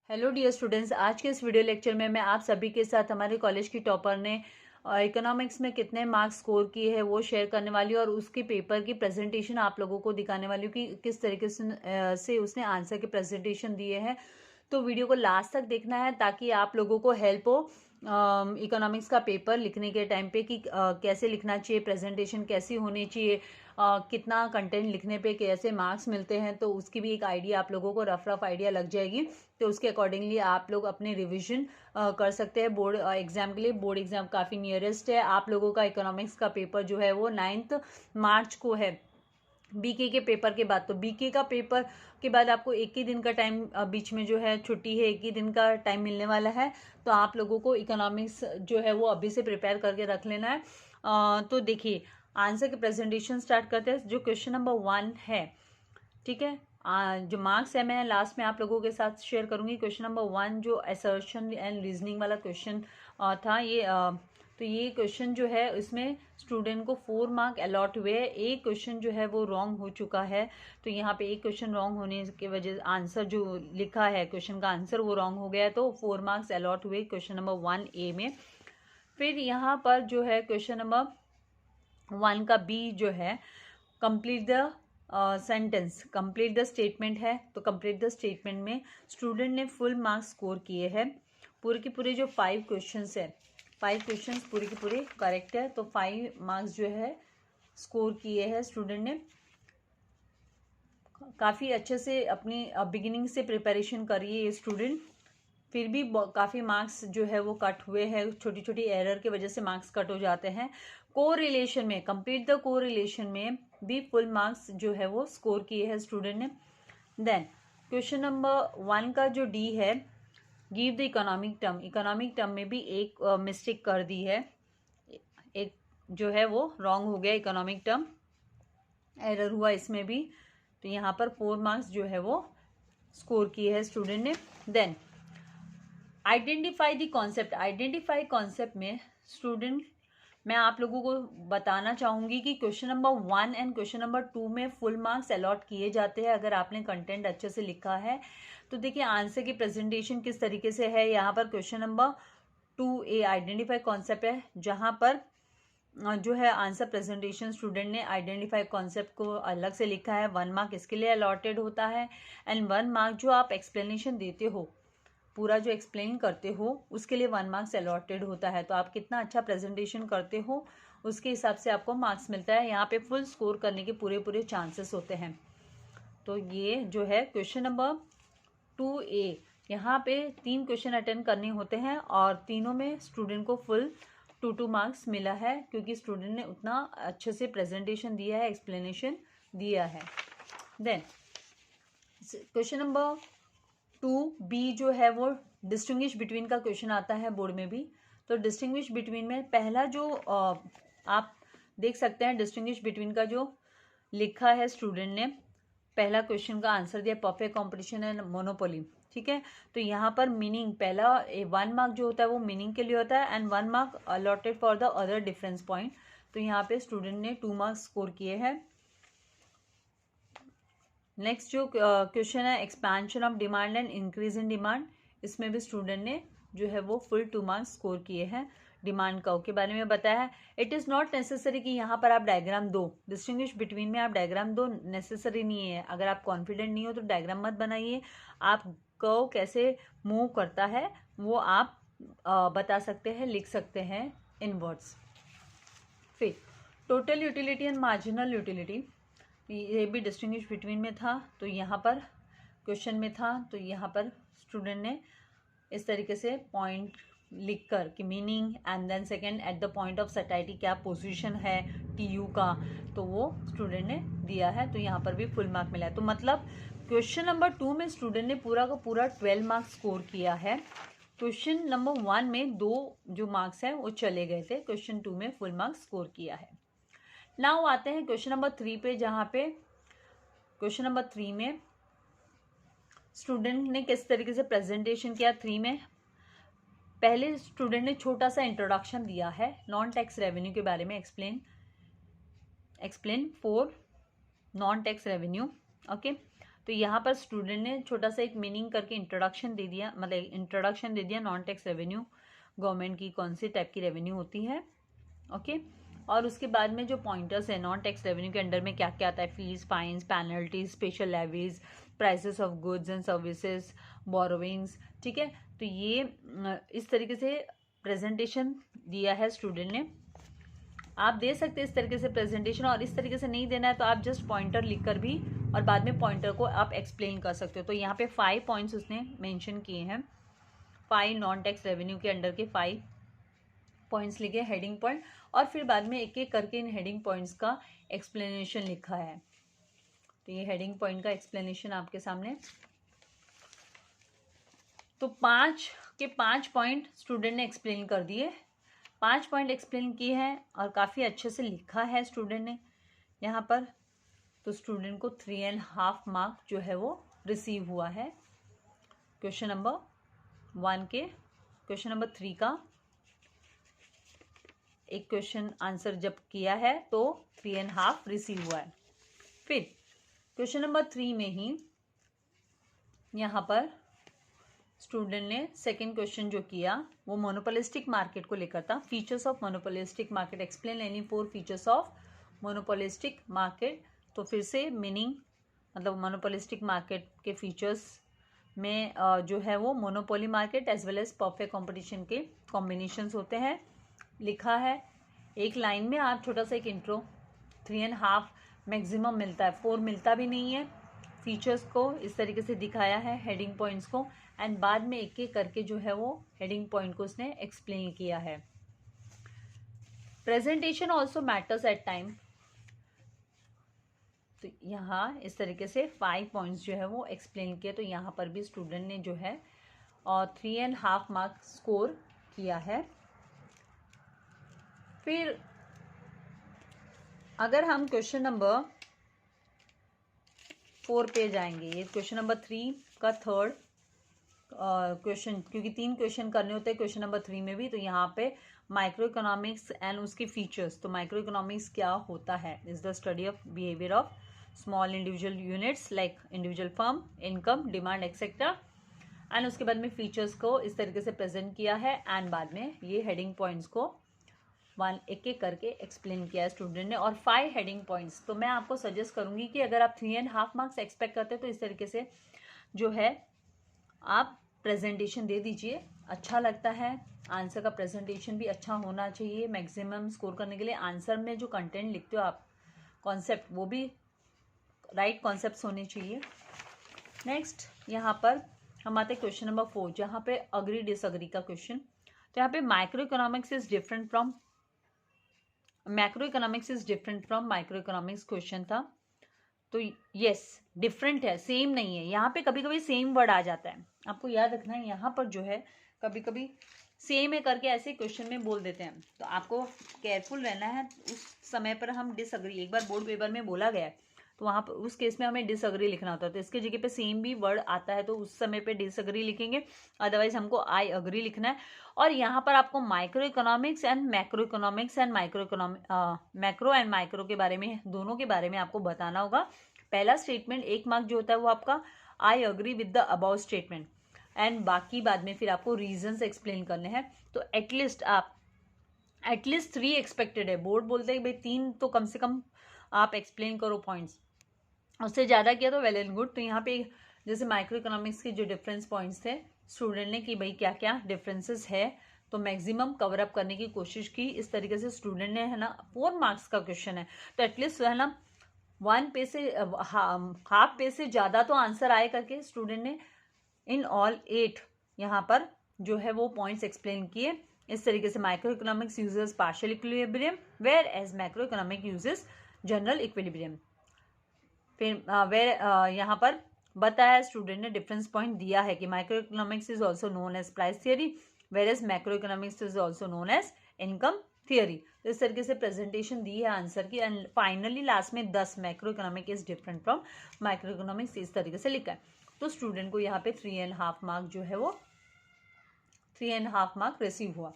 Hello dear students, आज के इस वीडियो लेक्चर में मैं आप सभी के साथ हमारे कॉलेज की टॉपर ने इकोनॉमिक्स में कितने मार्क्स स्कोर किए हैं वो शेयर करने वाली हूँ और उसके पेपर की प्रेजेंटेशन आप लोगों को दिखाने वाली हूँ कि किस तरीके से उसने आंसर के प्रेजेंटेशन दिए हैं। तो वीडियो को लास्ट तक देखना है ताकि आप लोगों को हेल्प हो इकोनॉमिक्स का पेपर लिखने के टाइम पे कि कैसे लिखना चाहिए, प्रेजेंटेशन कैसी होनी चाहिए, कितना कंटेंट लिखने पे कैसे मार्क्स मिलते हैं। तो उसकी भी एक आइडिया आप लोगों को रफ आइडिया लग जाएगी। तो उसके अकॉर्डिंगली आप लोग अपने रिवीजन कर सकते हैं बोर्ड एग्जाम के लिए। बोर्ड एग्जाम काफ़ी नियरेस्ट है। आप लोगों का इकोनॉमिक्स का पेपर जो है वो 9 मार्च को है। बीके के पेपर के बाद, तो बीके का पेपर के बाद आपको एक ही दिन का टाइम बीच में जो है छुट्टी है, एक ही दिन का टाइम मिलने वाला है। तो आप लोगों को इकोनॉमिक्स जो है वो अभी से प्रिपेयर करके रख लेना है। तो देखिए आंसर के प्रेजेंटेशन स्टार्ट करते हैं। जो क्वेश्चन नंबर 1 है, ठीक है, जो मार्क्स है मैं लास्ट में आप लोगों के साथ शेयर करूंगी। क्वेश्चन नंबर 1 जो असर्शन एंड रीजनिंग वाला क्वेश्चन था ये तो ये क्वेश्चन जो है इसमें स्टूडेंट को 4 मार्क अलॉट हुए हैं। एक क्वेश्चन जो है वो रॉन्ग हो चुका है। तो यहाँ पे एक क्वेश्चन रॉन्ग होने की वजह आंसर जो लिखा है क्वेश्चन का आंसर वो रॉन्ग हो गया है। तो 4 मार्क्स अलॉट हुए क्वेश्चन नंबर 1A में। फिर यहाँ पर जो है क्वेश्चन नंबर 1 का बी जो है complete the sentence, complete the statement है। तो कंप्लीट द स्टेटमेंट में स्टूडेंट ने फुल मार्क्स स्कोर किए हैं। पूरे के पूरे जो 5 क्वेश्चंस है, 5 क्वेश्चंस पूरे के पूरे करेक्ट है। तो 5 मार्क्स जो है स्कोर किए हैं स्टूडेंट ने। काफ़ी अच्छे से अपनी बिगिनिंग से प्रिपरेशन करिए ये स्टूडेंट। फिर भी काफ़ी मार्क्स जो है वो कट हुए हैं, छोटी छोटी एरर की वजह से मार्क्स कट हो जाते हैं। कोरिलेशन में, कंप्लीट द कोरिलेशन में भी फुल मार्क्स जो है वो स्कोर किए हैं स्टूडेंट ने। देन क्वेश्चन नंबर 1 का जो डी है, give the economic term, economic term में भी एक मिस्टेक कर दी है, एक जो है वो रॉन्ग हो गया, इकोनॉमिक टर्म एरर हुआ इसमें भी। तो यहाँ पर 4 मार्क्स जो है वो स्कोर किए हैं स्टूडेंट ने। Then identify the concept, identify concept में स्टूडेंट मैं आप लोगों को बताना चाहूंगी कि question number 1 and question number 2 में फुल मार्क्स अलॉट किए जाते हैं अगर आपने कंटेंट अच्छे से लिखा है। तो देखिए आंसर की प्रेजेंटेशन किस तरीके से है। यहाँ पर question number 2A identify concept है, जहाँ पर जो है आंसर प्रेजेंटेशन स्टूडेंट ने आइडेंटिफाई कॉन्सेप्ट को अलग से लिखा है। 1 मार्क इसके लिए अलॉटेड होता है एंड 1 मार्क जो आप एक्सप्लेनेशन देते हो, पूरा जो एक्सप्लेन करते हो उसके लिए 1 मार्क्स अलॉटेड होता है। तो आप कितना अच्छा प्रेजेंटेशन करते हो उसके हिसाब से आपको मार्क्स मिलता है। यहाँ पे फुल स्कोर करने के पूरे पूरे चांसेस होते हैं। तो ये जो है क्वेश्चन नंबर 2A, यहाँ पे 3 क्वेश्चन अटेंड करने होते हैं और तीनों में स्टूडेंट को फुल 2 मार्क्स मिला है क्योंकि स्टूडेंट ने उतना अच्छे से प्रेजेंटेशन दिया है, एक्सप्लेनेशन दिया है। देन क्वेश्चन नंबर 2B जो है वो डिस्टिंग्विश बिटवीन का क्वेश्चन आता है बोर्ड में भी। तो डिस्टिंग्विश बिटवीन में पहला जो आप देख सकते हैं, डिस्टिंग्विश बिटवीन का जो लिखा है स्टूडेंट ने, पहला क्वेश्चन का आंसर दिया परफेक्ट कंपटीशन एंड मोनोपोली, ठीक है। तो यहाँ पर मीनिंग, पहला 1 मार्क जो होता है वो मीनिंग के लिए होता है and 1 mark allotted for the other difference point. तो यहाँ पे स्टूडेंट ने 2 मार्क्स स्कोर किए हैं। नेक्स्ट जो क्वेश्चन है expansion of demand and increase in demand, इसमें भी स्टूडेंट ने जो है वो फुल 2 मार्क्स स्कोर किए हैं। डिमांड कर्व के बारे में बताया है। इट इज़ नॉट नेसेसरी कि यहाँ पर आप डायग्राम दो, डिस्टिंग्विश बिटवीन में आप डायग्राम दो, नेसेसरी नहीं है। अगर आप कॉन्फिडेंट नहीं हो तो डायग्राम मत बनाइए। आप कर्व कैसे मूव करता है वो आप बता सकते हैं, लिख सकते हैं इन वर्ड्स। फिर total utility and marginal utility, ये भी डिस्टिंग्विश बिटवीन में था। तो यहाँ पर क्वेश्चन में था, तो यहाँ पर स्टूडेंट ने इस तरीके से पॉइंट लिखकर कि meaning and then second at the point of society क्या पोजीशन है टीयू का, तो वो स्टूडेंट ने दिया है। तो यहाँ पर भी फुल मार्क मिला है। तो मतलब क्वेश्चन नंबर 2 में स्टूडेंट ने पूरा का पूरा 12 मार्क्स स्कोर किया है। क्वेश्चन नंबर 1 में 2 जो मार्क्स हैं वो चले गए थे, क्वेश्चन 2 में फुल मार्क्स स्कोर किया है। नाउ आते हैं क्वेश्चन नंबर 3 पे, जहाँ पे क्वेश्चन नंबर 3 में स्टूडेंट ने किस तरीके से प्रेजेंटेशन किया। 3 में पहले स्टूडेंट ने छोटा सा इंट्रोडक्शन दिया है नॉन टैक्स रेवेन्यू के बारे में, explain for non tax revenue, okay. तो यहाँ पर स्टूडेंट ने छोटा सा एक मीनिंग करके इंट्रोडक्शन दे दिया, मतलब इंट्रोडक्शन दे दिया नॉन टैक्स रेवेन्यू गवर्नमेंट की कौन सी टाइप की रेवेन्यू होती है, ओके। और उसके बाद में जो पॉइंटर्स है नॉन टैक्स रेवेन्यू के अंडर में क्या क्या आता है, fees, fines, penalties, special levies, prices of goods and services, borrowings, ठीक है। तो ये इस तरीके से प्रेजेंटेशन दिया है स्टूडेंट ने। आप दे सकते हैं इस तरीके से प्रेजेंटेशन, और इस तरीके से नहीं देना है तो आप जस्ट पॉइंटर लिखकर भी और बाद में पॉइंटर को आप एक्सप्लेन कर सकते हो। तो यहाँ पे 5 पॉइंट्स उसने मेंशन किए हैं, 5 नॉन टैक्स रेवेन्यू के अंडर के 5 पॉइंट्स लिखे हेडिंग पॉइंट, और फिर बाद में एक एक करके इन हेडिंग पॉइंट्स का एक्सप्लेनेशन लिखा है। तो ये हेडिंग पॉइंट का एक्सप्लेनेशन आपके सामने। तो 5 के 5 पॉइंट स्टूडेंट ने एक्सप्लेन कर दिए, 5 पॉइंट एक्सप्लेन किए हैं और काफ़ी अच्छे से लिखा है स्टूडेंट ने यहाँ पर। तो स्टूडेंट को 3.5 मार्क जो है वो रिसीव हुआ है क्वेश्चन नंबर 1 के। क्वेश्चन नंबर 3 का एक क्वेश्चन आंसर जब किया है तो 3.5 रिसीव हुआ है। फिर क्वेश्चन नंबर 3 में ही यहाँ पर स्टूडेंट ने सेकेंड क्वेश्चन जो किया वो मोनोपोलिस्टिक मार्केट को लेकर था। Features of monopolistic market, explain any 4 features of monopolistic market. तो फिर से मीनिंग, मतलब मोनोपोलिस्टिक मार्केट के फीचर्स में जो है वो monopoly market as well as perfect competition के कॉम्बिनेशंस होते हैं, लिखा है एक लाइन में। आप छोटा सा एक इंट्रो, 3.5 मैक्सिमम मिलता है, 4 मिलता भी नहीं है। फीचर्स को इस तरीके से दिखाया है, हेडिंग पॉइंट्स को, एंड बाद में एक एक करके जो है वो हेडिंग पॉइंट को उसने एक्सप्लेन किया है। Presentation also matters at time. तो यहाँ इस तरीके से 5 पॉइंट्स जो है वो एक्सप्लेन किए। तो यहाँ पर भी स्टूडेंट ने जो है 3.5 मार्क स्कोर किया है। फिर अगर हम क्वेश्चन नंबर 4 पे जाएंगे, ये क्वेश्चन नंबर 3 का थर्ड क्वेश्चन, क्योंकि 3 क्वेश्चन करने होते हैं क्वेश्चन नंबर 3 में भी। तो यहाँ पे माइक्रो इकोनॉमिक्स एंड उसके फीचर्स। तो माइक्रो इकोनॉमिक्स क्या होता है, is the study of behaviour of small individual units like individual firm, income, demand etcetera. And उसके बाद में फीचर्स को इस तरीके से प्रेजेंट किया है, एंड बाद में ये हेडिंग पॉइंट्स को एक एक करके एक्सप्लेन किया है स्टूडेंट ने, और 5 हेडिंग पॉइंट्स। तो मैं आपको सजेस्ट करूंगी कि अगर आप 3.5 मार्क्स एक्सपेक्ट करते हैं तो इस तरीके से जो है आप प्रेजेंटेशन दे दीजिए, अच्छा लगता है। आंसर का प्रेजेंटेशन भी अच्छा होना चाहिए मैक्सिमम स्कोर करने के लिए। आंसर में जो कंटेंट लिखते हो आप, कॉन्सेप्ट, वो भी राइट कॉन्सेप्ट्स होने चाहिए। नेक्स्ट यहाँ पर हम आते हैं क्वेश्चन नंबर 4, जहाँ पे अग्री डिसअग्री का क्वेश्चन। तो यहाँ पे micro economics is different from micro economics question था। तो यस, डिफरेंट है, सेम नहीं है। यहाँ पे कभी कभी सेम वर्ड आ जाता है, आपको याद रखना है। यहाँ पर जो है कभी कभी सेम है करके ऐसे क्वेश्चन में बोल देते हैं, तो आपको केयरफुल रहना है। उस समय पर हम डिसअग्री, एक बार बोर्ड पेपर में बोला गया है, तो वहाँ पर उस केस में हमें डिसअग्री लिखना होता है। तो इसके जगह पे सेम भी वर्ड आता है तो उस समय पे डिसअग्री लिखेंगे, अदरवाइज हमको आई अग्री लिखना है। और यहाँ पर आपको micro economics and macro economics and macro and micro के बारे में, दोनों के बारे में आपको बताना होगा। पहला स्टेटमेंट 1 मार्क जो होता है वो आपका I agree with the about statement, and बाकी बाद में फिर आपको रीजंस एक्सप्लेन करने हैं। तो एटलीस्ट 3 एक्सपेक्टेड है। बोर्ड बोलते हैं भाई 3 तो कम से कम आप एक्सप्लेन करो पॉइंट्स, उससे ज़्यादा किया तो वेल एंड गुड। तो यहाँ पे जैसे माइक्रो इकोनॉमिक्स के जो डिफरेंस पॉइंट्स थे स्टूडेंट ने कि भाई क्या क्या डिफरेंसेस है, तो मैक्सिमम कवर अप करने की कोशिश की। इस तरीके से स्टूडेंट ने, है ना, 4 मार्क्स का क्वेश्चन है, तो एटलीस्ट है ना 1 पे से हाफ पे से ज़्यादा तो आंसर आए करके स्टूडेंट ने इन ऑल 8 यहाँ पर जो है वो पॉइंट्स एक्सप्लेन किए। इस तरीके से microeconomics uses partial equilibrium, whereas macroeconomic uses general equilibrium. फिर यहाँ पर बताया स्टूडेंट ने, डिफरेंस पॉइंट दिया है कि microeconomics is also known as price theory, whereas macroeconomics is also known as income theory. तो इस तरीके से प्रेजेंटेशन दी है आंसर की, एंड फाइनली लास्ट में 10 macro economic is different from micro economics, इस तरीके से लिखा है। तो स्टूडेंट को यहाँ पे 3.5 मार्क जो है वो 3.5 मार्क रिसीव हुआ।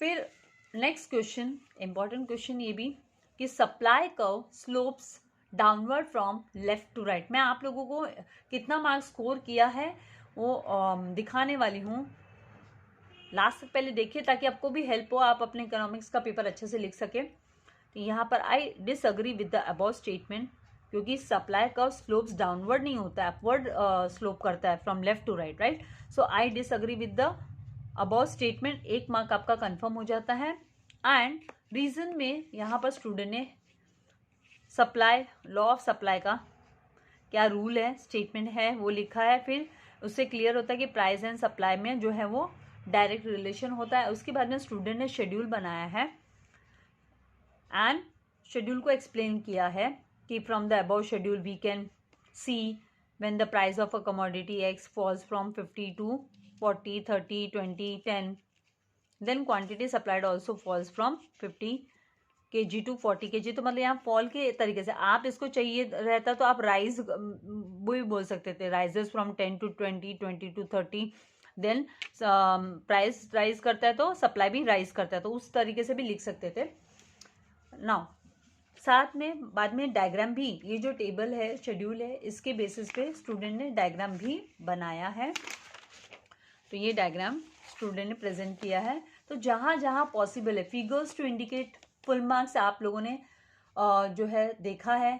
फिर नेक्स्ट क्वेश्चन, इंपॉर्टेंट क्वेश्चन ये भी कि supply curve slopes downward from left to right. मैं आप लोगों को कितना मार्क्स स्कोर किया है वो दिखाने वाली हूँ। लास्ट तक पहले देखिए ताकि आपको भी हेल्प हो, आप अपने इकोनॉमिक्स का पेपर अच्छे से लिख सके। तो यहाँ पर I disagree with the above statement, क्योंकि सप्लाई कर्व स्लोप्स डाउनवर्ड नहीं होता है, अपवर्ड स्लोप करता है from left to right, right. So I disagree with the above statement, 1 mark आपका कंफर्म हो जाता है। एंड रीजन में यहाँ पर स्टूडेंट ने सप्लाई, लॉ ऑफ सप्लाई का क्या रूल है, स्टेटमेंट है, वो लिखा है। फिर उससे क्लियर होता है कि प्राइस एंड सप्लाई में जो है वो डायरेक्ट रिलेशन होता है। उसके बाद में स्टूडेंट ने शेड्यूल बनाया है एंड शेड्यूल को एक्सप्लेन किया है कि from the above schedule we can see when the price of a commodity X falls from 50 to 40, 30, 20, 10, then quantity supplied also falls from 50 kg to 40 kg। तो मतलब यहाँ फॉल के तरीके से आप इसको चाहिए रहता तो आप राइज वो भी बोल सकते थे, rises from 10 to 20, 20 to 30, then price rise करता है तो सप्लाई भी राइज करता है, तो उस तरीके से भी लिख सकते थे। नाउ साथ में बाद में डायग्राम भी, ये जो टेबल है, शेड्यूल है, इसके बेसिस पे स्टूडेंट ने डायग्राम भी बनाया है। तो ये डायग्राम स्टूडेंट ने प्रेजेंट किया है। तो जहाँ जहाँ पॉसिबल है, figures to indicate full marks आप लोगों ने जो है देखा है,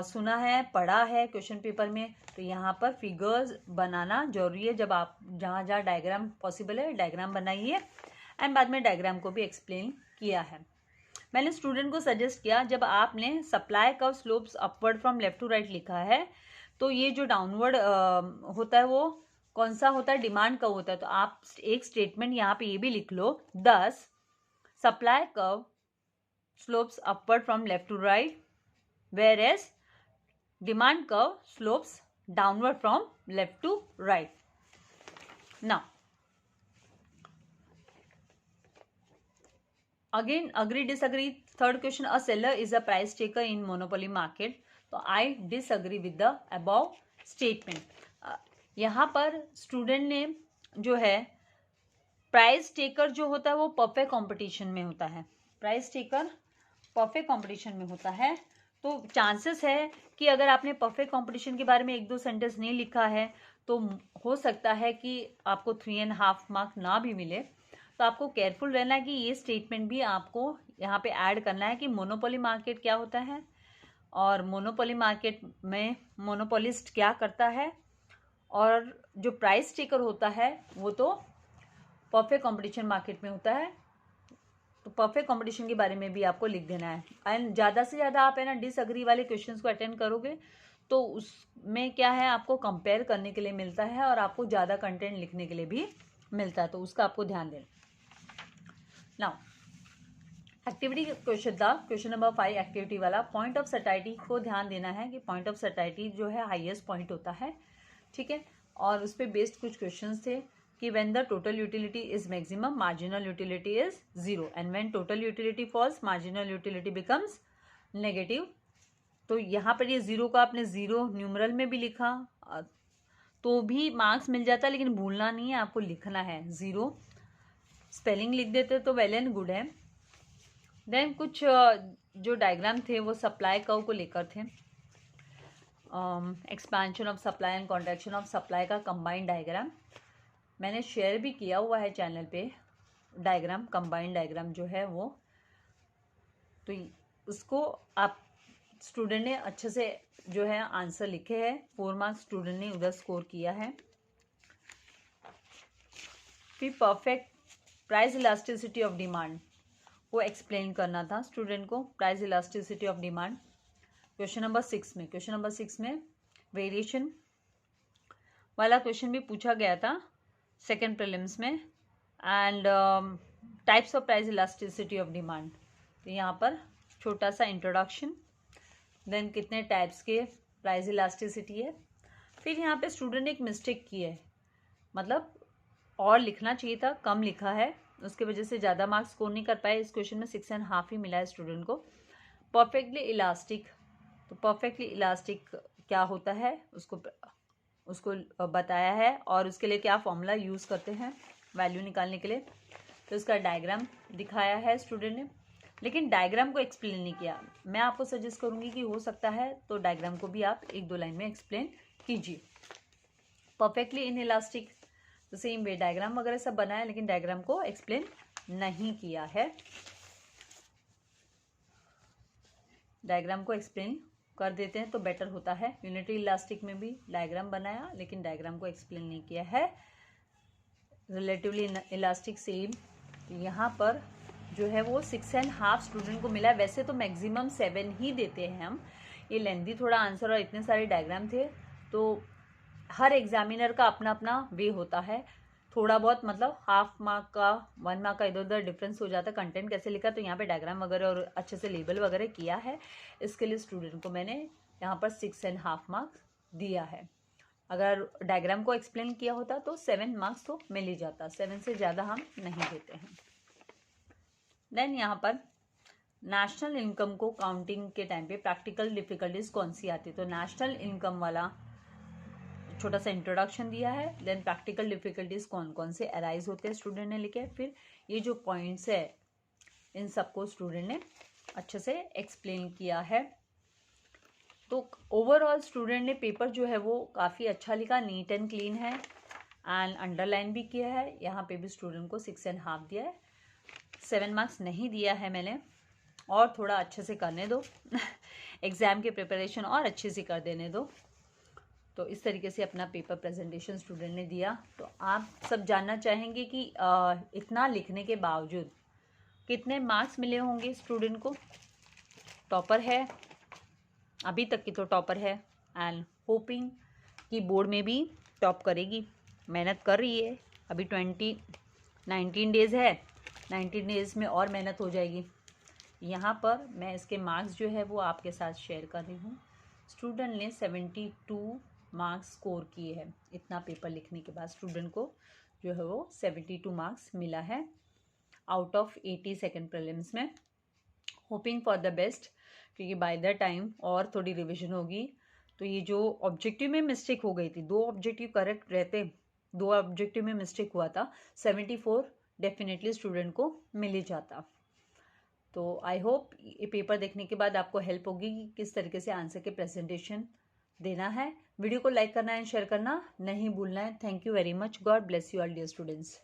सुना है, पढ़ा है क्वेश्चन पेपर में। तो यहाँ पर फिगर्स बनाना जरूरी है। जब आप जहाँ जहाँ डायग्राम पॉसिबल है डायग्राम बनाइए एंड बाद में डायग्राम को भी एक्सप्लेन किया है। मैंने स्टूडेंट को सजेस्ट किया, जब आपने supply curve slopes upward from left to right लिखा है तो ये जो डाउनवर्ड होता है वो कौन सा होता है, डिमांड कर्व होता है। तो आप एक स्टेटमेंट यहाँ पे ये भी लिख लो, दस supply curve slopes upward from left to right, whereas demand curve slopes downward from left to right. Now, again agree disagree. Third question, a seller is a price taker in monopoly market. तो I disagree with the above statement. यहाँ पर student ने जो है price taker जो होता है वो परफेक्ट कंपटीशन में होता है, प्राइस टेकर परफेक्ट कंपटीशन में होता है। तो चांसेस है कि अगर आपने परफेक्ट कंपटीशन के बारे में 1-2 सेंटेंस नहीं लिखा है तो हो सकता है कि आपको 3.5 मार्क ना भी मिले। तो आपको केयरफुल रहना है कि ये स्टेटमेंट भी आपको यहाँ पे ऐड करना है कि मोनोपोली मार्केट क्या होता है और मोनोपोली मार्केट में मोनोपोलिस्ट क्या करता है, और जो प्राइस टेकर होता है वो तो परफेक्ट कंपटीशन मार्केट में होता है। तो परफेक्ट कंपटीशन के बारे में भी आपको लिख देना है। एंड ज़्यादा से ज़्यादा आप है ना डिसअग्री वाले क्वेश्चंस को अटेंड करोगे तो उसमें क्या है, आपको कंपेयर करने के लिए मिलता है और आपको ज़्यादा कंटेंट लिखने के लिए भी मिलता है, तो उसका आपको ध्यान देना। नाउ एक्टिविटी क्वेश्चन था, क्वेश्चन नंबर 5 एक्टिविटी वाला, पॉइंट ऑफ सटाइटी को ध्यान देना है कि पॉइंट ऑफ सटाइटी जो है हाईएस्ट पॉइंट होता है, ठीक है। और उस पर बेस्ड कुछ क्वेश्चन थे कि when the total utility is maximum, marginal utility is 0, and when total utility falls, marginal utility becomes negative। तो यहाँ पर ये 0 का आपने 0 न्यूमरल में भी लिखा तो भी मार्क्स मिल जाता है, लेकिन भूलना नहीं है, आपको लिखना है 0। स्पेलिंग लिख देते तो वेल एंड गुड है। देन कुछ जो डायग्राम थे वो सप्लाई कर्व को लेकर थे, expansion of supply and contraction of supply का कंबाइंड डायग्राम मैंने शेयर भी किया हुआ है चैनल पे, डायग्राम, कंबाइंड डायग्राम जो है वो। तो उसको आप स्टूडेंट ने अच्छे से जो है आंसर लिखे हैं, 4 मार्क्स स्टूडेंट ने उधर स्कोर किया है। फिर perfect price elasticity of demand वो एक्सप्लेन करना था स्टूडेंट को, price elasticity of demand question number 6 में। क्वेश्चन नंबर 6 में वेरिएशन वाला क्वेश्चन भी पूछा गया था सेकेंड प्रीलिम्स में, and types of price elasticity of demand. तो यहाँ पर छोटा सा इंट्रोडक्शन, देन कितने टाइप्स के प्राइस इलास्टिसिटी है। फिर यहाँ पे स्टूडेंट ने एक मिस्टेक की है, मतलब और लिखना चाहिए था, कम लिखा है, उसके वजह से ज़्यादा मार्क्स स्कोर नहीं कर पाए। इस क्वेश्चन में 6.5 ही मिला है स्टूडेंट को। परफेक्टली इलास्टिक, तो परफेक्टली इलास्टिक क्या होता है उसको बताया है और उसके लिए क्या फॉर्मूला यूज़ करते हैं वैल्यू निकालने के लिए, तो इसका डायग्राम दिखाया है स्टूडेंट ने। लेकिन डायग्राम को एक्सप्लेन नहीं किया। मैं आपको सजेस्ट करूंगी कि हो सकता है तो डायग्राम को भी आप 1-2 लाइन में एक्सप्लेन कीजिए। परफेक्टली इन इलास्टिक तो सेम वे डायग्राम वगैरह सब बनाया, लेकिन डायग्राम को एक्सप्लेन नहीं किया है। डायग्राम को एक्सप्लेन कर देते हैं तो बेटर होता है। यूनिटरी इलास्टिक में भी डायग्राम बनाया, लेकिन डायग्राम को एक्सप्लेन नहीं किया है। रिलेटिवली इलास्टिक सेम, यहाँ पर जो है वो 6.5 स्टूडेंट को मिला है। वैसे तो मैक्सिमम 7 ही देते हैं हम। ये लेंथी थोड़ा आंसर और इतने सारे डायग्राम थे, तो हर एग्जामिनर का अपना अपना वे होता है। थोड़ा बहुत मतलब हाफ मार्क का 1 मार्क का इधर उधर डिफरेंस हो जाता है। कंटेंट कैसे लिखा, तो यहाँ पे डायग्राम वगैरह और अच्छे से लेबल वगैरह किया है। इसके लिए स्टूडेंट को मैंने यहाँ पर 6.5 मार्क्स दिया है। अगर डायग्राम को एक्सप्लेन किया होता तो 7 मार्क्स तो मिल ही जाता। 7 से ज़्यादा हम नहीं देते हैं। देन यहाँ पर नेशनल इनकम को काउंटिंग के टाइम पे प्रैक्टिकल डिफिकल्टीज कौन सी आती है, तो नेशनल इनकम वाला छोटा सा इंट्रोडक्शन दिया है। देन प्रैक्टिकल डिफिकल्टीज कौन कौन से अराइज होते हैं स्टूडेंट ने लिखे। फिर ये जो पॉइंट्स है इन सबको स्टूडेंट ने अच्छे से एक्सप्लेन किया है। तो ओवरऑल स्टूडेंट ने पेपर जो है वो काफ़ी अच्छा लिखा, नीट एंड क्लीन है एंड अंडरलाइन भी किया है। यहाँ पे भी स्टूडेंट को 6.5 दिया है। 7 मार्क्स नहीं दिया है मैंने, और थोड़ा अच्छे से करने दो एग्ज़ाम की प्रिपरेशन और अच्छे से कर देने दो। तो इस तरीके से अपना पेपर प्रेजेंटेशन स्टूडेंट ने दिया। तो आप सब जानना चाहेंगे कि इतना लिखने के बावजूद कितने मार्क्स मिले होंगे स्टूडेंट को। टॉपर है, अभी तक की तो टॉपर है एंड होपिंग कि बोर्ड में भी टॉप करेगी। मेहनत कर रही है। अभी 19 डेज़ है, 19 डेज़ में और मेहनत हो जाएगी। यहाँ पर मैं इसके मार्क्स जो है वो आपके साथ शेयर कर रही हूँ। स्टूडेंट ने 72 मार्क्स स्कोर किए हैं। इतना पेपर लिखने के बाद स्टूडेंट को जो है वो 72 मार्क्स मिला है आउट ऑफ 80 सेकेंड प्रीलिम्स में। होपिंग फॉर द बेस्ट, क्योंकि बाय द टाइम और थोड़ी रिविजन होगी। तो ये जो ऑब्जेक्टिव में मिस्टेक हो गई थी, 2 ऑब्जेक्टिव करेक्ट रहते, 2 ऑब्जेक्टिव में मिस्टेक हुआ था, 74 डेफिनेटली स्टूडेंट को मिल ही जाता। तो आई होप ये पेपर देखने के बाद आपको हेल्प होगी कि किस तरीके से आंसर के प्रेजेंटेशन देना है। वीडियो को लाइक करना एंड शेयर करना नहीं भूलना है। Thank you very much. God bless you all dear students.